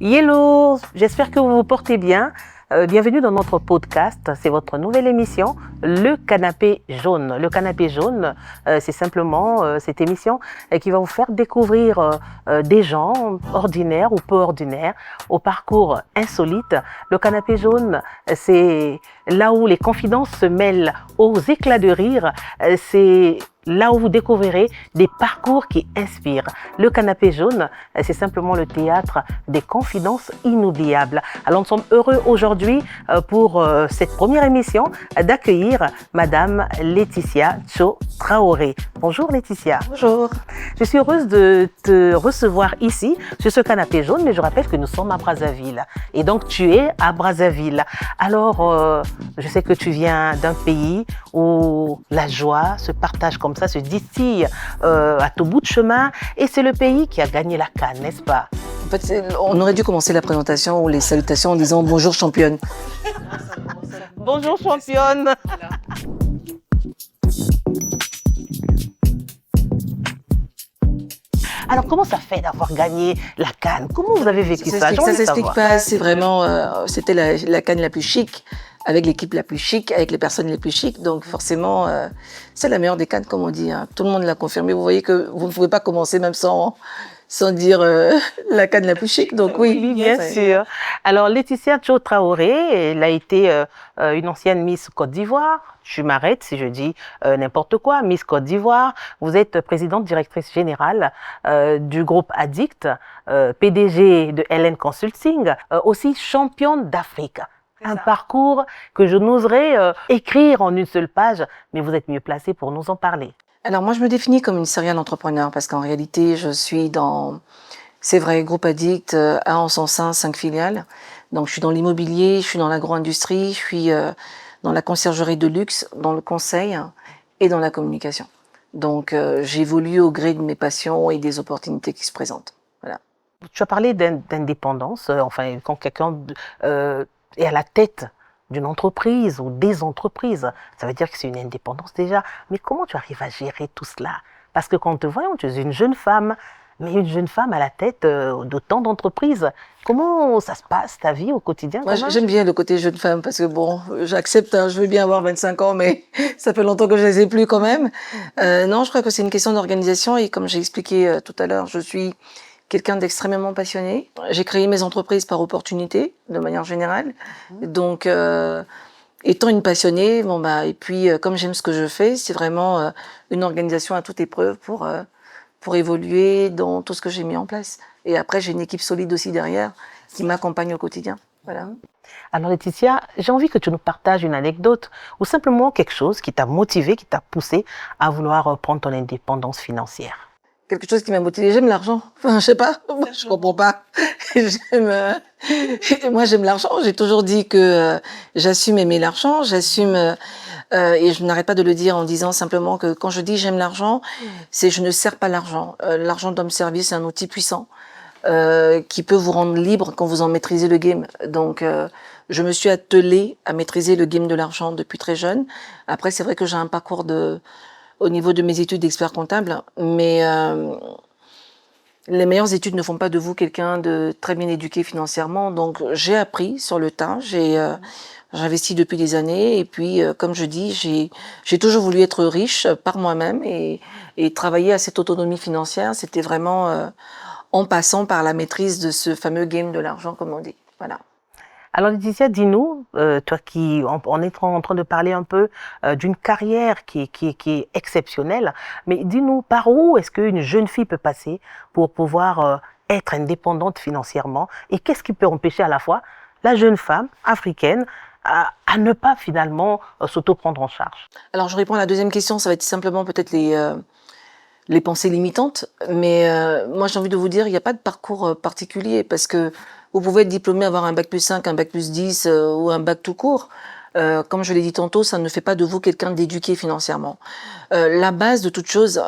Hello, j'espère que vous vous portez bien. Bienvenue dans notre podcast. C'est votre nouvelle émission, Le Canapé Jaune. Le Canapé Jaune, c'est simplement cette émission qui va vous faire découvrir des gens ordinaires ou peu ordinaires, au parcours insolite. Le Canapé Jaune, c'est là où les confidences se mêlent aux éclats de rire. C'est là où vous découvrirez des parcours qui inspirent. Le Canapé Jaune, c'est simplement le théâtre des confidences inoubliables. Alors nous sommes heureux aujourd'hui pour cette première émission d'accueillir Madame Laetitia Cho Traoré. Bonjour Laetitia. Bonjour. Je suis heureuse de te recevoir ici sur ce Canapé Jaune, mais je rappelle que nous sommes à Brazzaville. Et donc tu es à Brazzaville. Alors je sais que tu viens d'un pays où la joie se partage comme ça, se distille à tout bout de chemin. Et c'est le pays qui a gagné la CAN, n'est-ce pas? En fait, on aurait dû commencer la présentation ou les salutations en disant bonjour championne. Bonjour championne. Alors, comment ça fait d'avoir gagné la CAN? Comment vous avez vécu ça? Ça s'explique pas, c'est vraiment, c'était la CAN la plus chic, avec l'équipe la plus chic, avec les personnes les plus chics. Donc forcément, c'est la meilleure des CAN, comme on dit. Hein. Tout le monde l'a confirmé. Vous voyez que vous ne pouvez pas commencer même sans dire la CAN la plus chic. Donc oui, bien sûr. Alors, Laetitia Cho Traoré, elle a été une ancienne Miss Côte d'Ivoire. Je m'arrête si je dis n'importe quoi. Miss Côte d'Ivoire, vous êtes présidente directrice générale du groupe Addict, PDG de LN Consulting, aussi championne d'Afrique. Un parcours que je n'oserais écrire en une seule page, mais vous êtes mieux placée pour nous en parler. Alors moi, je me définis comme une serial entrepreneur parce qu'en réalité, je suis dans, c'est vrai, Groupe Addict a en son sein 5 filiales. Donc je suis dans l'immobilier, je suis dans l'agro-industrie, je suis dans la conciergerie de luxe, dans le conseil et dans la communication. Donc j'évolue au gré de mes passions et des opportunités qui se présentent. Voilà. Tu as parlé d'indépendance, enfin quand quelqu'un est à la tête d'une entreprise ou des entreprises, ça veut dire que c'est une indépendance déjà. Mais comment tu arrives à gérer tout cela? Parce que quand on te voit, tu es une jeune femme, mais une jeune femme à la tête d'autant d'entreprises. Comment ça se passe, ta vie au quotidien? Moi, j'aime bien le côté jeune femme parce que bon, j'accepte, hein, je veux bien avoir 25 ans, mais ça fait longtemps que je les ai plus quand même. Non, je crois que c'est une question d'organisation et comme j'ai expliqué tout à l'heure, je suis quelqu'un d'extrêmement passionné. J'ai créé mes entreprises par opportunité, de manière générale. Donc, étant une passionnée, bon bah, et puis comme j'aime ce que je fais, c'est vraiment une organisation à toute épreuve pour évoluer dans tout ce que j'ai mis en place. Et après, j'ai une équipe solide aussi derrière qui m'accompagne au quotidien. Voilà. Alors Laetitia, j'ai envie que tu nous partages une anecdote ou simplement quelque chose qui t'a motivé, qui t'a poussé à vouloir prendre ton indépendance financière. Quelque chose qui m'a motivé, j'aime l'argent. Enfin, je sais pas, je comprends pas. Moi, j'aime l'argent. J'ai toujours dit que j'assume aimer l'argent, j'assume et je n'arrête pas de le dire en disant simplement que quand je dis j'aime l'argent, c'est je ne sers pas l'argent. L'argent doit me servir, c'est un outil puissant qui peut vous rendre libre quand vous en maîtrisez le game. Donc, je me suis attelée à maîtriser le game de l'argent depuis très jeune. Après, c'est vrai que j'ai un parcours au niveau de mes études d'expert comptable, mais les meilleures études ne font pas de vous quelqu'un de très bien éduqué financièrement. Donc, j'ai appris sur le tas, j'investis depuis des années, et puis, comme je dis, j'ai toujours voulu être riche par moi-même et travailler à cette autonomie financière. C'était vraiment en passant par la maîtrise de ce fameux game de l'argent, comme on dit. Voilà. Alors Laetitia, dis-nous, toi qui on est en train de parler un peu d'une carrière qui est exceptionnelle, mais dis-nous par où est-ce qu'une jeune fille peut passer pour pouvoir être indépendante financièrement et qu'est-ce qui peut empêcher à la fois la jeune femme africaine à ne pas finalement s'auto-prendre en charge? Alors je réponds à la deuxième question, ça va être simplement peut-être les pensées limitantes, mais moi j'ai envie de vous dire, il n'y a pas de parcours particulier parce que vous pouvez être diplômé, avoir un bac+5, un bac+10 ou un bac tout court. Comme je l'ai dit tantôt, ça ne fait pas de vous quelqu'un d'éduqué financièrement. La base de toute chose,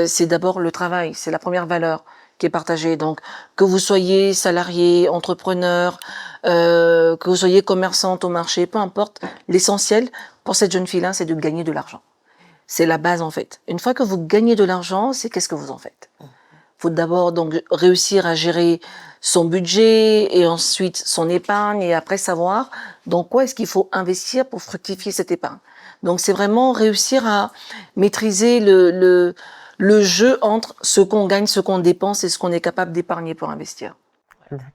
c'est d'abord le travail, c'est la première valeur qui est partagée. Donc, que vous soyez salarié, entrepreneur, que vous soyez commerçante au marché, peu importe, l'essentiel pour cette jeune fille-là, c'est de gagner de l'argent. C'est la base en fait. Une fois que vous gagnez de l'argent, c'est qu'est-ce que vous en faites. faut d'abord donc réussir à gérer son budget et ensuite son épargne et après savoir dans quoi est-ce qu'il faut investir pour fructifier cette épargne. Donc c'est vraiment réussir à maîtriser le jeu entre ce qu'on gagne, ce qu'on dépense et ce qu'on est capable d'épargner pour investir.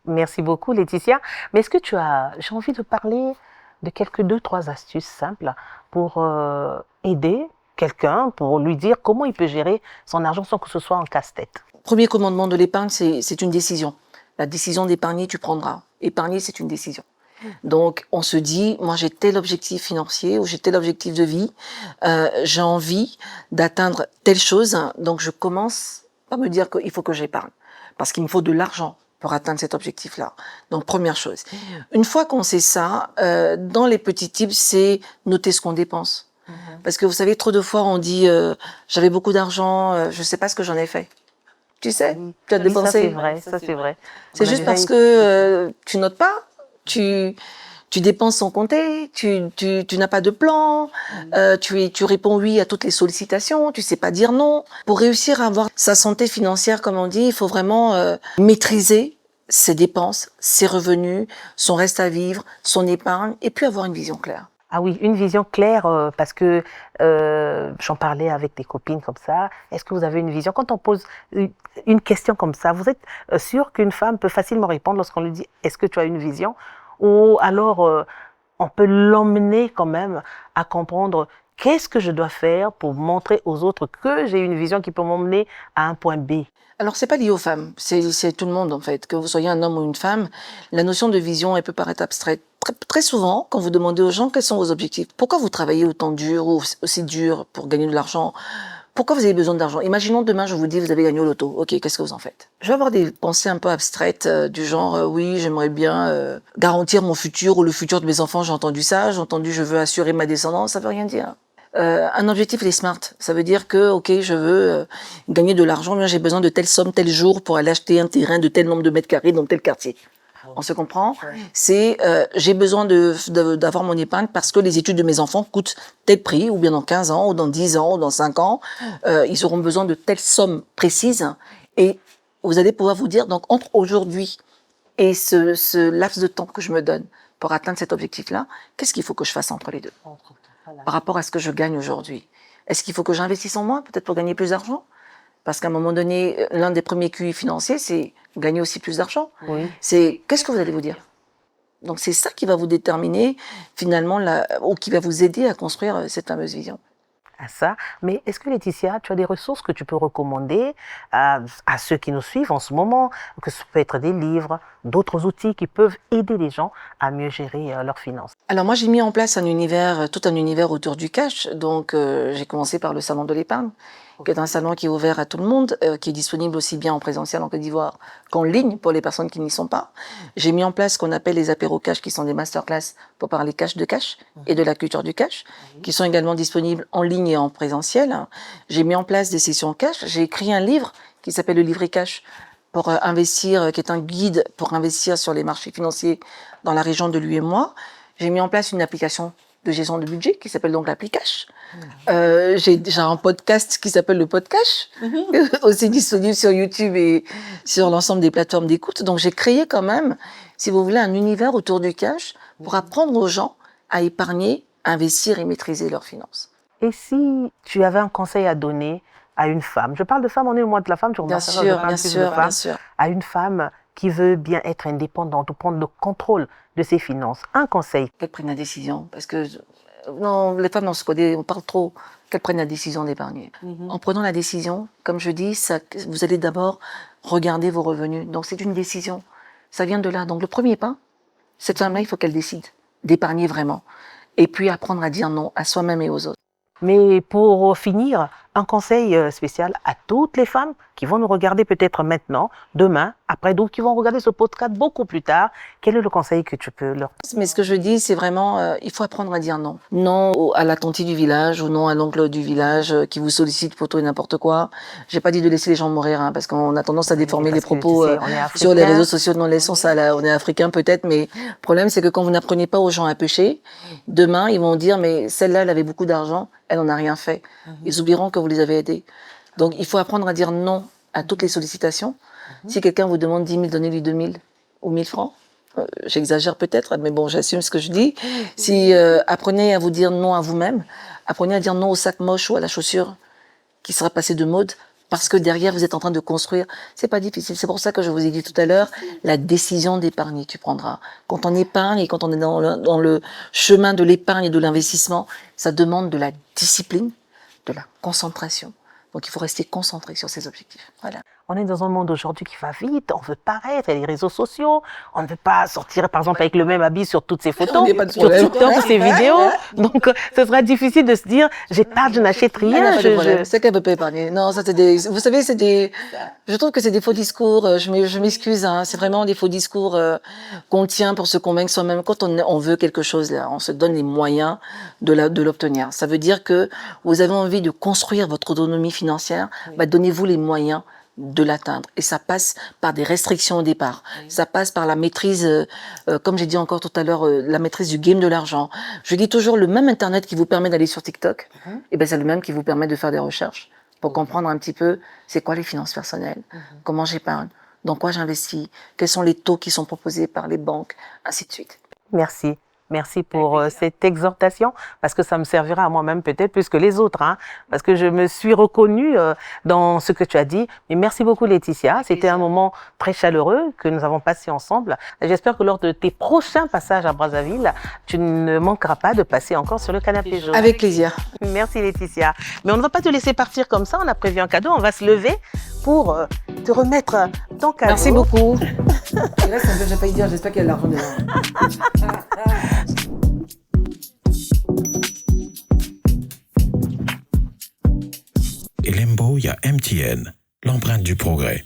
Merci beaucoup, Laetitia. Mais est-ce que j'ai envie de parler de quelques 2-3 astuces simples pour aider quelqu'un, pour lui dire comment il peut gérer son argent sans que ce soit un casse-tête. Premier commandement de l'épargne, c'est une décision. La décision d'épargner, tu prendras. Épargner, c'est une décision. Donc, on se dit, moi j'ai tel objectif financier ou j'ai tel objectif de vie, j'ai envie d'atteindre telle chose, donc je commence par me dire qu'il faut que j'épargne, parce qu'il me faut de l'argent pour atteindre cet objectif-là. Donc, première chose. Une fois qu'on sait ça, dans les petits tips, c'est noter ce qu'on dépense. Parce que vous savez, trop de fois, on dit, j'avais beaucoup d'argent, je sais pas ce que j'en ai fait. Tu sais, tu as dépensé. Ça, c'est vrai, ça, c'est vrai. C'est juste parce que tu notes pas. Tu dépenses sans compter, tu n'as pas de plan, tu réponds oui à toutes les sollicitations, tu sais pas dire non. Pour réussir à avoir sa santé financière, comme on dit, il faut vraiment maîtriser ses dépenses, ses revenus, son reste à vivre, son épargne, et puis avoir une vision claire. Ah oui, une vision claire, parce que j'en parlais avec des copines comme ça. Est-ce que vous avez une vision? Quand on pose une question comme ça, vous êtes sûr qu'une femme peut facilement répondre lorsqu'on lui dit « Est-ce que tu as une vision ?» Ou alors, on peut l'emmener quand même à comprendre qu'est-ce que je dois faire pour montrer aux autres que j'ai une vision qui peut m'emmener à un point B. Alors, c'est pas lié aux femmes, c'est tout le monde en fait. Que vous soyez un homme ou une femme, la notion de vision, elle peut paraître abstraite. Très souvent, quand vous demandez aux gens quels sont vos objectifs, pourquoi vous travaillez autant dur ou aussi dur pour gagner de l'argent, pourquoi vous avez besoin d'argent? Imaginons demain, je vous dis, vous avez gagné au loto. Ok, qu'est-ce que vous en faites? Je vais avoir des pensées un peu abstraites du genre, oui, j'aimerais bien garantir mon futur ou le futur de mes enfants. J'ai entendu ça, j'ai entendu, je veux assurer ma descendance. Ça veut rien dire. Un objectif, il est smart. Ça veut dire que, ok, je veux gagner de l'argent, mais j'ai besoin de telle somme, tel jour pour aller acheter un terrain de tel nombre de mètres carrés dans tel quartier. On se comprend? C'est j'ai besoin d'avoir mon épargne parce que les études de mes enfants coûtent tel prix, ou bien dans 15 ans, ou dans 10 ans, ou dans 5 ans, ils auront besoin de telle somme précise. Et vous allez pouvoir vous dire, donc entre aujourd'hui et ce laps de temps que je me donne pour atteindre cet objectif-là, qu'est-ce qu'il faut que je fasse entre les deux? Par rapport à ce que je gagne aujourd'hui. Est-ce qu'il faut que j'investisse en moi, peut-être pour gagner plus d'argent? Parce qu'à un moment donné, l'un des premiers QI financiers, c'est gagner aussi plus d'argent. Oui. C'est qu'est-ce que vous allez vous dire? Donc c'est ça qui va vous déterminer finalement, ou qui va vous aider à construire cette fameuse vision. À ça. Mais est-ce que Laetitia, tu as des ressources que tu peux recommander à ceux qui nous suivent en ce moment, que ce peut être des livres, d'autres outils qui peuvent aider les gens à mieux gérer leurs finances? Alors moi j'ai mis en place tout un univers autour du cash. Donc j'ai commencé par le salon de l'épargne, qui est un salon qui est ouvert à tout le monde, qui est disponible aussi bien en présentiel en Côte d'Ivoire qu'en ligne pour les personnes qui n'y sont pas. J'ai mis en place ce qu'on appelle les apéros cash, qui sont des masterclass pour parler cash de cash et de la culture du cash, qui sont également disponibles en ligne et en présentiel. J'ai mis en place des sessions cash. J'ai écrit un livre qui s'appelle le livret cash pour investir, qui est un guide pour investir sur les marchés financiers dans la région de l'UEMOA. J'ai mis en place une application de gestion de budget qui s'appelle donc l'appli Cash. J'ai un podcast qui s'appelle le Podcash, aussi disponible sur YouTube et sur l'ensemble des plateformes d'écoute. Donc j'ai créé quand même, si vous voulez, un univers autour du cash pour apprendre aux gens à épargner, investir et maîtriser leurs finances. Et si tu avais un conseil à donner à une femme, je parle de femme, on est au mois de la femme, tu bien sûr. À une femme qui veut bien être indépendante ou prendre le contrôle de ses finances, un conseil. Qu'elle prenne la décision, parce que non, les femmes dans ce côté, on parle trop, qu'elles prennent la décision d'épargner. En prenant la décision, comme je dis, vous allez d'abord regarder vos revenus. Donc c'est une décision, ça vient de là. Donc le premier pas, cette femme-là, il faut qu'elle décide d'épargner vraiment. Et puis apprendre à dire non à soi-même et aux autres. Mais pour finir, un conseil spécial à toutes les femmes qui vont nous regarder peut-être maintenant, demain, après, d'autres qui vont regarder ce podcast beaucoup plus tard. Quel est le conseil que tu peux leur... Mais ce que je dis, c'est vraiment, il faut apprendre à dire non. Non à la tante du village ou non à l'oncle du village qui vous sollicite pour tout et n'importe quoi. J'ai pas dit de laisser les gens mourir, parce qu'on a tendance à déformer les propos sur les réseaux sociaux. Non, laissons ça là. On est africain peut-être, mais le problème c'est que quand vous n'apprenez pas aux gens à pêcher, demain ils vont dire mais celle-là elle avait beaucoup d'argent, elle n'en a rien fait. Ils oublieront que vous les avez aidés. Donc il faut apprendre à dire non à toutes les sollicitations. Si quelqu'un vous demande 10 000, donnez-lui 2 000 ou 1 000 francs. J'exagère peut-être, mais bon, j'assume ce que je dis. Si apprenez à vous dire non à vous-même, apprenez à dire non au sac moche ou à la chaussure qui sera passée de mode, parce que derrière, vous êtes en train de construire. C'est pas difficile. C'est pour ça que je vous ai dit tout à l'heure, la décision d'épargner, tu prendras. Quand on épargne et quand on est dans le chemin de l'épargne et de l'investissement, ça demande de la discipline, de la concentration. Donc, il faut rester concentré sur ses objectifs. Voilà. On est dans un monde aujourd'hui qui va vite, on veut paraître, il y a les réseaux sociaux, on ne veut pas sortir par exemple avec le même habit sur toutes ses photos, sur TikTok, ses vidéos. Donc ce sera difficile de se dire j'épargne, je n'achète rien. C'est qu'elle ne peut pas épargner. Non, ça c'est des. Vous savez, c'est des. Je trouve que c'est des faux discours. Je m'excuse. Hein, c'est vraiment des faux discours qu'on tient pour se convaincre soi-même. Quand on veut quelque chose, là, on se donne les moyens de l'obtenir. Ça veut dire que vous avez envie de construire votre autonomie financière. Bah, donnez-vous les moyens de l'atteindre. Et ça passe par des restrictions au départ. Ça passe par la maîtrise, comme j'ai dit encore tout à l'heure, la maîtrise du game de l'argent. Je dis toujours, le même Internet qui vous permet d'aller sur TikTok, et ben c'est le même qui vous permet de faire des recherches pour comprendre un petit peu c'est quoi les finances personnelles, comment j'épargne, dans quoi j'investis, quels sont les taux qui sont proposés par les banques, ainsi de suite. Merci. Merci pour cette exhortation, parce que ça me servira à moi-même peut-être plus que les autres, hein, parce que je me suis reconnue dans ce que tu as dit. Mais merci beaucoup Laetitia, c'était un moment très chaleureux que nous avons passé ensemble. J'espère que lors de tes prochains passages à Brazzaville, tu ne manqueras pas de passer encore sur le canapé jaune. Avec plaisir. Merci Laetitia. Mais on ne va pas te laisser partir comme ça, on a prévu un cadeau, on va se lever pour te remettre ton cadeau. Merci beaucoup. Et là, j'ai failli dire, j'espère qu'il y a de l'argent dedans. Et Lembo, il y a MTN, l'empreinte du progrès.